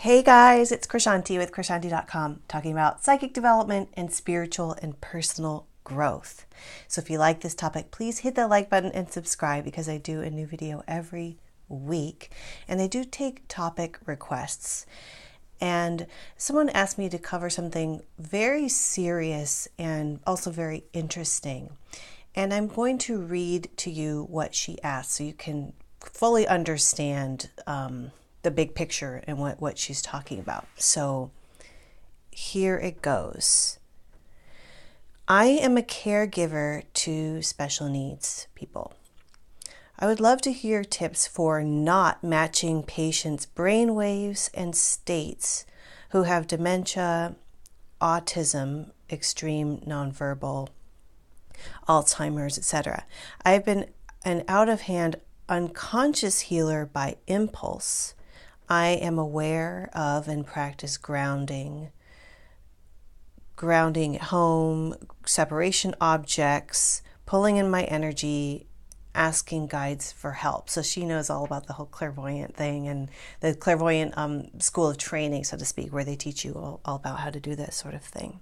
Hey guys, it's Krishanti with Krishanti.com talking about psychic development and spiritual and personal growth. So if you like this topic, please hit the like button and subscribe because I do a new video every week and I do take topic requests. And someone asked me to cover something very serious and also very interesting. And I'm going to read to you what she asked so you can fully understand the big picture and what she's talking about. So here it goes. I am a caregiver to special needs people. I would love to hear tips for not matching patients' brainwaves and states who have dementia, autism, extreme nonverbal, alzheimer's, etc. I've been an out-of-hand unconscious healer by impulse. I am aware of and practice grounding at home, separation objects, pulling in my energy, asking guides for help. So she knows all about the whole clairvoyant thing and the clairvoyant school of training, so to speak, where they teach you all about how to do that sort of thing.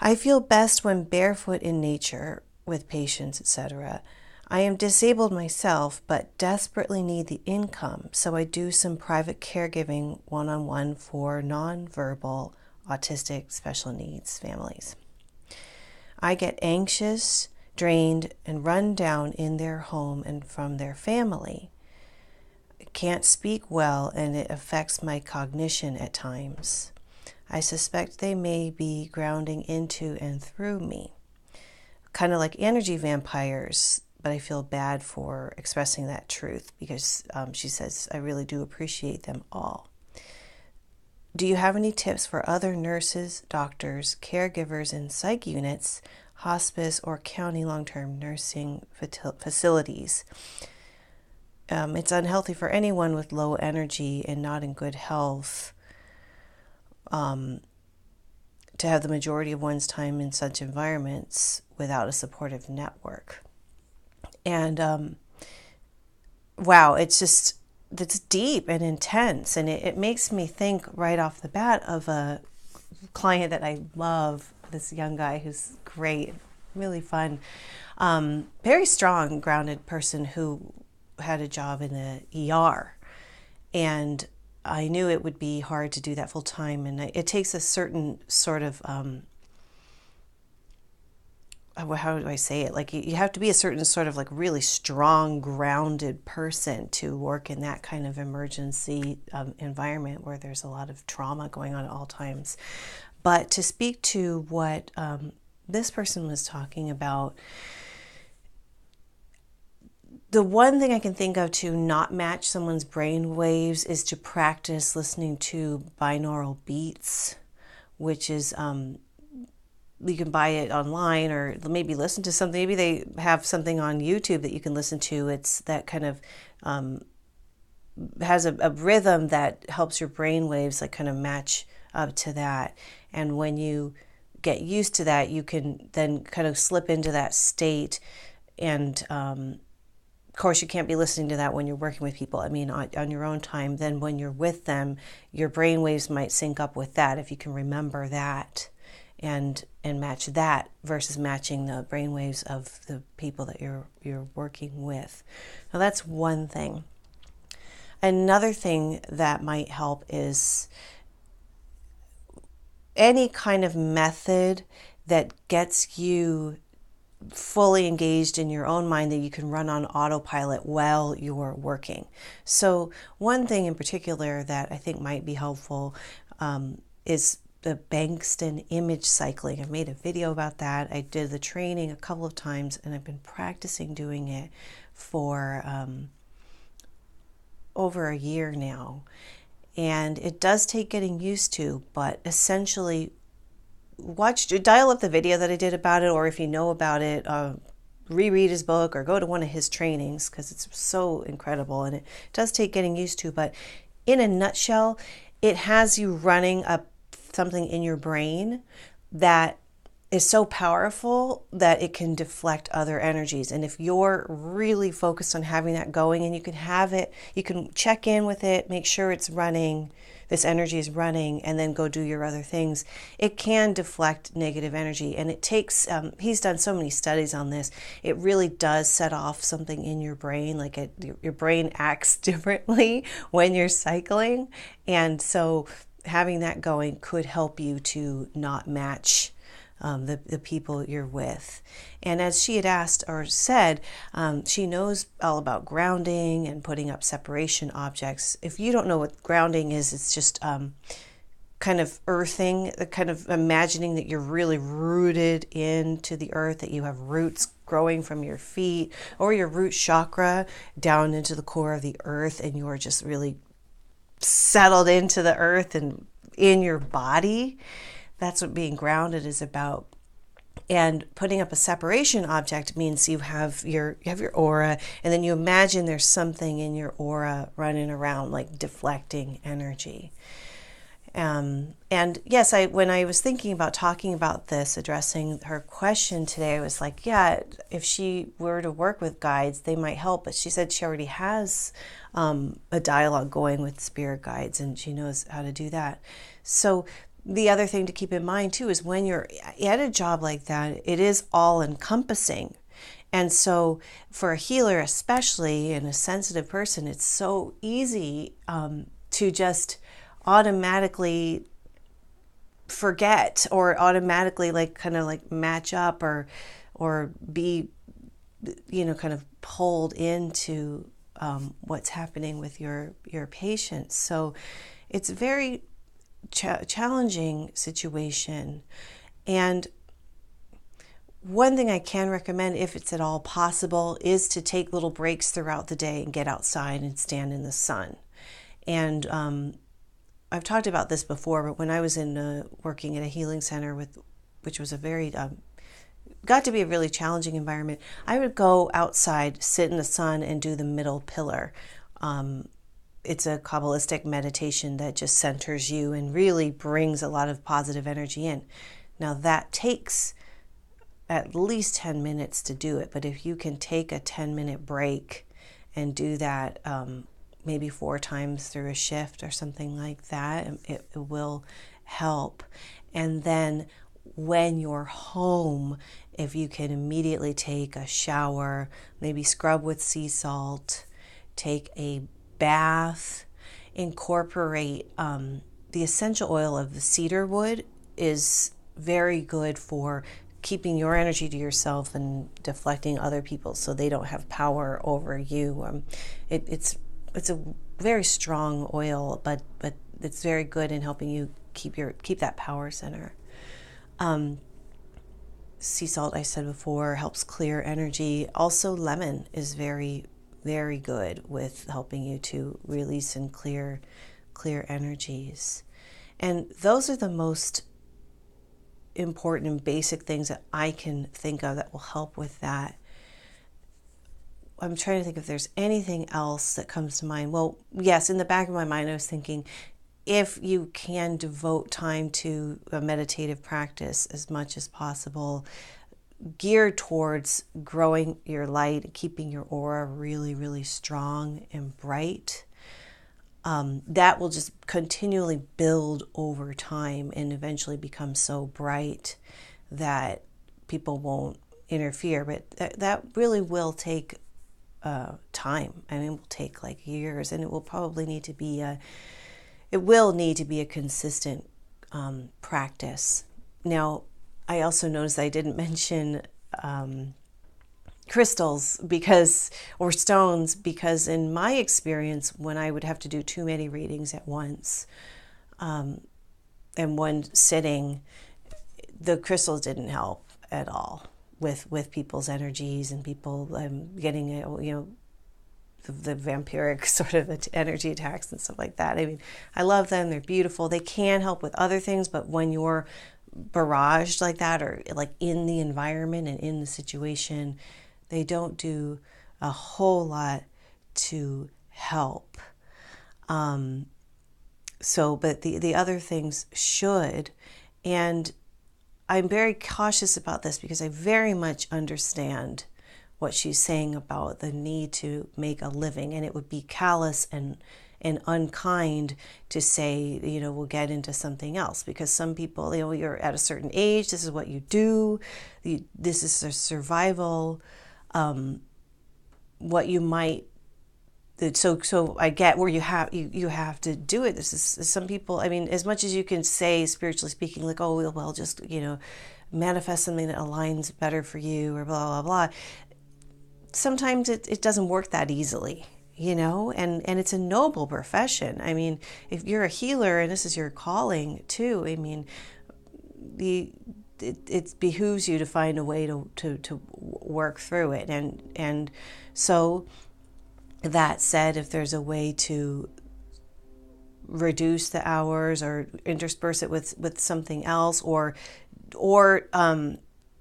I feel best when barefoot in nature with patients, etc. I am disabled myself, but desperately need the income, so I do some private caregiving one-on-one for nonverbal, autistic, special needs families. I get anxious, drained, and run down in their home and from their family. I can't speak well, and it affects my cognition at times. I suspect they may be grounding into and through me. Kind of like energy vampires, but I feel bad for expressing that truth because she says, I really do appreciate them all. Do you have any tips for other nurses, doctors, caregivers in psych units, hospice, or county long-term nursing facilities? It's unhealthy for anyone with low energy and not in good health to have the majority of one's time in such environments without a supportive network. And wow, it's deep and intense, and it makes me think right off the bat of a client that I love, this young guy who's great, really fun, very strong, grounded person who had a job in the ER, and I knew it would be hard to do that full time, and it takes a certain sort of how do I say it? Like you have to be a certain sort of like really strong, grounded person to work in that kind of emergency environment where there's a lot of trauma going on at all times. But to speak to what this person was talking about, the one thing I can think of to not match someone's brain waves is to practice listening to binaural beats, which is you can buy it online or maybe listen to something. Maybe they have something on YouTube that you can listen to. It's that kind of has a rhythm that helps your brain waves like kind of match up to that. And when you get used to that, you can then kind of slip into that state. And of course, you can't be listening to that when you're working with people. I mean, on your own time. Then when you're with them, your brain waves might sync up with that if you can remember that. And match that versus matching the brainwaves of the people that you're working with. Now that's one thing. Another thing that might help is any kind of method that gets you fully engaged in your own mind that you can run on autopilot while you're working. So one thing in particular that I think might be helpful is the Bankston image cycling. I've made a video about that. I did the training a couple of times and I've been practicing doing it for over a year now. And it does take getting used to, but essentially dial up the video that I did about it, or if you know about it, reread his book or go to one of his trainings because it's so incredible and it does take getting used to. But in a nutshell, it has you running something in your brain that is so powerful that it can deflect other energies. And if you're really focused on having that going, and you can have it, you can check in with it, make sure it's running, this energy is running and then go do your other things, it can deflect negative energy. And it takes, he's done so many studies on this, it really does set off something in your brain, like your brain acts differently when you're cycling. And so having that going could help you to not match the people you're with. And as she had asked or said, she knows all about grounding and putting up separation objects. If you don't know what grounding is, it's just kind of earthing, kind of imagining that you're really rooted into the earth, that you have roots growing from your feet or your root chakra down into the core of the earth, and you're just really settled into the earth and in your body. That's what being grounded is about. And putting up a separation object means you have your aura, and then you imagine there's something in your aura running around, like deflecting energy. And yes, when I was thinking about talking about this, addressing her question today, I was like, yeah, if she were to work with guides, they might help. But she said she already has a dialogue going with spirit guides, and she knows how to do that. So the other thing to keep in mind too is when you're at a job like that, it is all encompassing. And so for a healer, especially, and a sensitive person, it's so easy to just automatically forget or automatically kind of match up or be, kind of pulled into what's happening with your patients. So it's a very challenging situation. And one thing I can recommend, if it's at all possible, is to take little breaks throughout the day and get outside and stand in the sun. And I've talked about this before, but when I was working at a healing center which was a very got to be a really challenging environment, I would go outside, sit in the sun, and do the middle pillar. It's a Kabbalistic meditation that just centers you and really brings a lot of positive energy in. Now that takes at least 10 minutes to do it, but if you can take a 10-minute break and do that maybe 4 times through a shift or something like that, it will help. And then when you're home, if you can immediately take a shower, maybe scrub with sea salt, take a bath, incorporate the essential oil of the cedar wood is very good for keeping your energy to yourself and deflecting other people so they don't have power over you. It's a very strong oil, but it's very good in helping you keep that power center. Sea salt, I said before, helps clear energy. Also, lemon is very, very good with helping you to release and clear energies. And those are the most important and basic things that I can think of that will help with that. I'm trying to think if there's anything else that comes to mind. Well, yes, in the back of my mind, I was thinking if you can devote time to a meditative practice as much as possible, geared towards growing your light, keeping your aura really, really strong and bright, that will just continually build over time and eventually become so bright that people won't interfere. But that really will take time. I mean, it will take like years, and it will probably need to be a consistent practice. Now, I also noticed I didn't mention crystals or stones, because in my experience, when I would have to do too many readings at once, in one sitting, the crystals didn't help at all with people's energies and people getting the vampiric sort of energy attacks and stuff like that. I mean, I love them. They're beautiful. They can help with other things, but when you're barraged like that, or like in the environment and in the situation, they don't do a whole lot to help. But the other things should. And I'm very cautious about this because I very much understand what she's saying about the need to make a living, and it would be callous and and unkind to say, we'll get into something else, because some people, you're at a certain age, this is what you do, this is a survival, what you might. So I get where you have to do it. This is some people. I mean, as much as you can say, spiritually speaking, like, oh, well, just manifest something that aligns better for you, or blah blah blah. Sometimes it doesn't work that easily, and it's a noble profession. I mean, if you're a healer and this is your calling too, I mean, it behooves you to find a way to work through it, and so. That said, if there's a way to reduce the hours or intersperse it with something else, or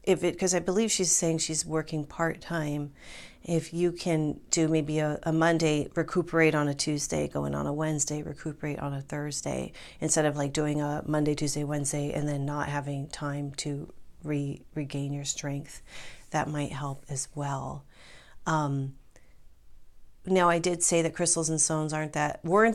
because I believe she's saying she's working part-time, if you can do maybe a Monday, recuperate on a Tuesday, go in on a Wednesday, recuperate on a Thursday, instead of like doing a Monday, Tuesday, Wednesday, and then not having time to regain your strength, that might help as well. Now, I did say that crystals and stones weren't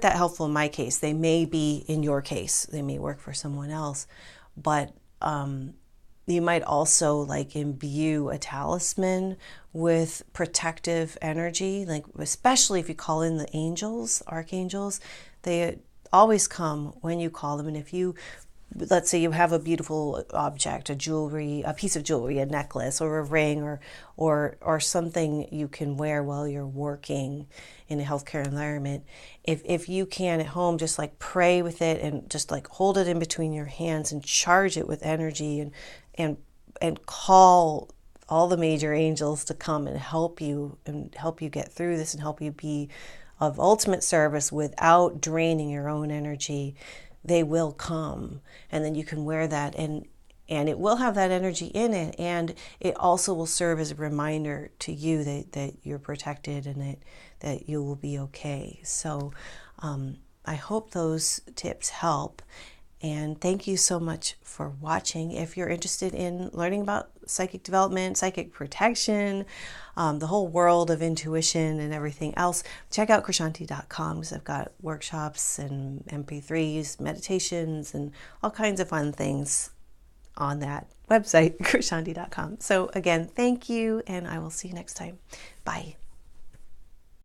that helpful in my case. They may be in your case. They may work for someone else. But you might also like imbue a talisman with protective energy, like especially if you call in the angels, archangels. They always come when you call them. And if you, let's say you have a beautiful object, a piece of jewelry, a necklace or a ring or something you can wear while you're working in a healthcare environment. If you can at home, just like pray with it and just like hold it in between your hands and charge it with energy and call all the major angels to come and help you get through this and help you be of ultimate service without draining your own energy. They will come, and then you can wear that, and it will have that energy in it, and it also will serve as a reminder to you that you're protected and that you will be okay. So I hope those tips help, and thank you so much for watching. If you're interested in learning about psychic development, psychic protection, the whole world of intuition and everything else, check out krishanti.com, because I've got workshops and MP3s, meditations, and all kinds of fun things on that website, krishanti.com. So again, thank you, and I will see you next time. Bye.